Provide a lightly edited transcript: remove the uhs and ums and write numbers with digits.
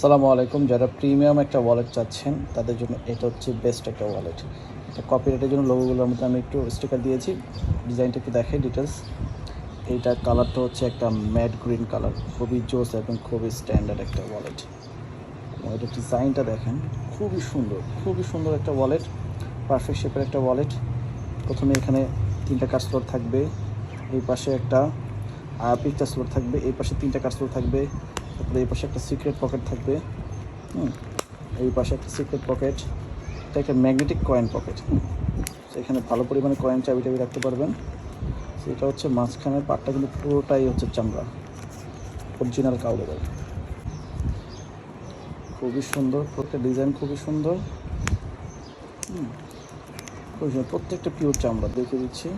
আসসালামু আলাইকুম। যারা প্রিমিয়াম একটা ওয়ালেট চাচ্ছেন তাদের জন্য এটা হচ্ছে বেস্ট একটা ওয়ালেট। এটা কপিরাইটের জন্য লোগোগুলোর মধ্যে আমি একটু স্টিকার দিয়েছি। ডিজাইনটা একটু দেখাই ডিটেলস। এইটার কালারটা হচ্ছে একটা ম্যাট গ্রিন কালার, খুবই জোস এবং খুবই স্ট্যান্ডার্ড একটা ওয়ালেট। এবং এটার ডিজাইনটা দেখেন, খুবই সুন্দর একটা ওয়ালেট, পারফেক্ট শেপের একটা ওয়ালেট। প্রথমে এখানে 3টা কাট স্লট থাকবে, এই পাশে একটা পিকচার স্লট থাকবে, এই পাশে 3টা কাট স্লট থাকবে, তারপরে এই পাশে একটা সিক্রেট পকেট থাকবে। এই পাশে একটা সিক্রেট পকেট, এটা একটা ম্যাগনেটিক কয়েন পকেট। এখানে ভালো পরিমাণে কয়েন চাবি টাবি রাখতে পারবেন। সেটা হচ্ছে মাঝখানের পার্টটা কিন্তু পুরোটাই হচ্ছে চামড়া, অরিজিনাল কাউ লেদার। খুবই সুন্দর, প্রত্যেকটা ডিজাইন খুবই সুন্দর। খুবই সুন্দর, প্রত্যেকটা পিওর চামড়া, দেখে দিচ্ছি।